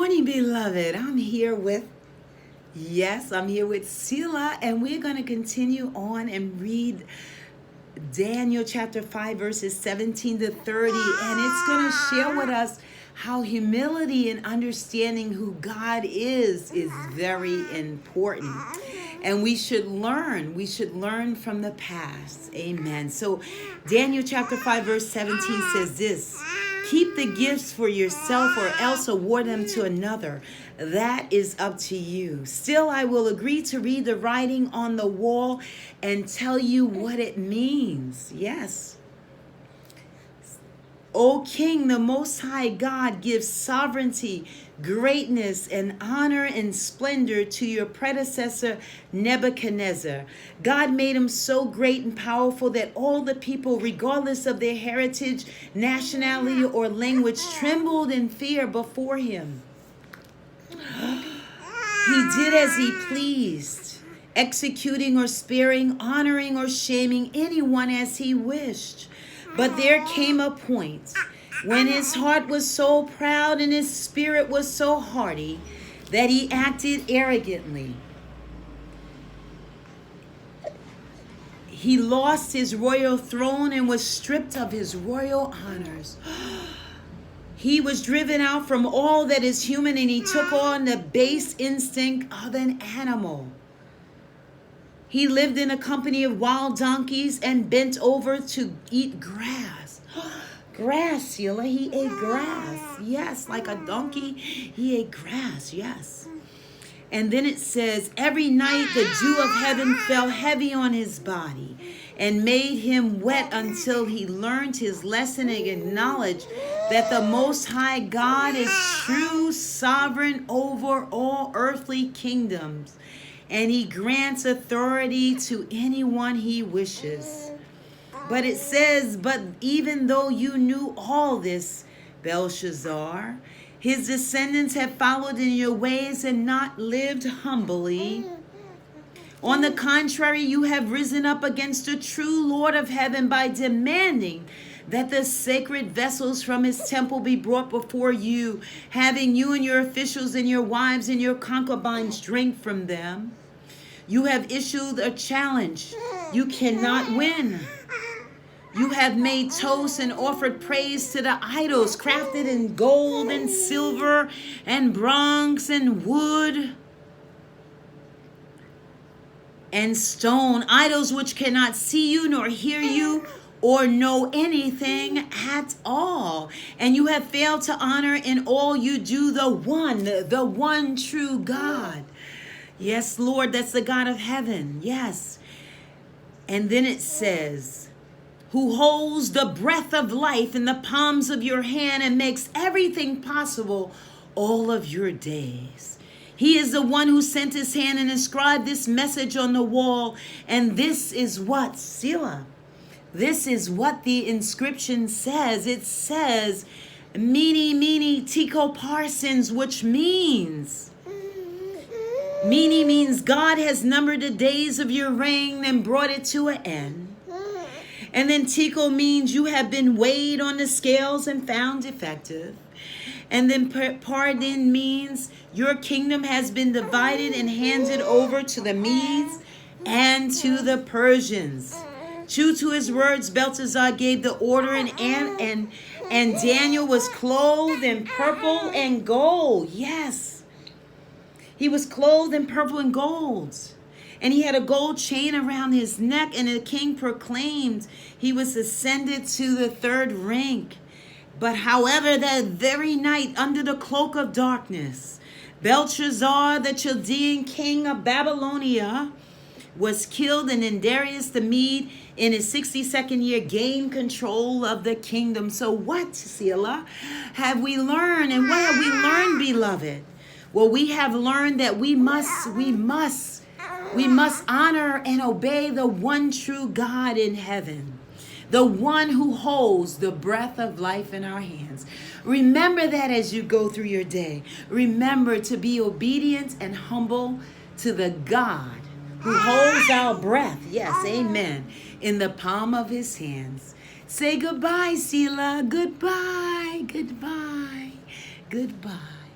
morning, beloved. I'm here with Sila, and we're going to continue on and read Daniel chapter 5, verses 17 to 30, and it's going to share with us how humility and understanding who God is very important. And we should learn from the past. Amen. So Daniel chapter 5, verse 17 says this: keep the gifts for yourself or else award them to another. That is up to you. Still, I will agree to read the writing on the wall and tell you what it means. Yes. O King, the Most High God gives sovereignty, greatness, and honor and splendor to your predecessor, Nebuchadnezzar. God made him so great and powerful that all the people, regardless of their heritage, nationality, or language, trembled in fear before him. He did as he pleased, executing or sparing, honoring or shaming anyone as he wished. But there came a point when his heart was so proud and his spirit was so haughty that he acted arrogantly. He lost his royal throne and was stripped of his royal honors. He was driven out from all that is human, and he took on the base instinct of an animal. He lived in a company of wild donkeys and bent over to eat grass. Grass, Sheila. He ate grass. Yes, like a donkey, he ate grass. Yes. And then it says, every night the dew of heaven fell heavy on his body and made him wet until he learned his lesson and acknowledged that the Most High God is true sovereign over all earthly kingdoms. And he grants authority to anyone he wishes. But it says, but even though you knew all this, Belshazzar, his descendants have followed in your ways and not lived humbly. On the contrary, you have risen up against the true Lord of heaven by demanding that the sacred vessels from his temple be brought before you, having you and your officials and your wives and your concubines drink from them. You have issued a challenge. You cannot win. You have made toast and offered praise to the idols crafted in gold and silver and bronze and wood and stone, idols which cannot see you nor hear you or know anything at all. And you have failed to honor in all you do the one true God. Yes, Lord, that's the God of heaven. Yes. And then it says, who holds the breath of life in the palms of your hand and makes everything possible all of your days. He is the one who sent his hand and inscribed this message on the wall. And this is what, Selah, this is what the inscription says. It says, Mene, Mene, Tekel Parsons, which means, Mene means God has numbered the days of your reign and brought it to an end. And then Tekel means you have been weighed on the scales and found effective. And then pardon means your kingdom has been divided and handed over to the Medes and to the Persians. True to his words, Belshazzar gave the order, and Daniel was clothed in purple and gold. Yes. He was clothed in purple and gold. And he had a gold chain around his neck, and the king proclaimed he was ascended to the third rank. But however, that very night, under the cloak of darkness, Belshazzar, the Chaldean king of Babylonia, was killed, and then Darius the Mede, in his 62nd year, gained control of the kingdom. So what, Selah, have we learned? And what have we learned, beloved? Well, we have learned that we must honor and obey the one true God in heaven, the one who holds the breath of life in our hands. Remember that as you go through your day. Remember to be obedient and humble to the God who holds our breath, yes, amen, in the palm of his hands. Say goodbye, Selah. Goodbye, goodbye, goodbye.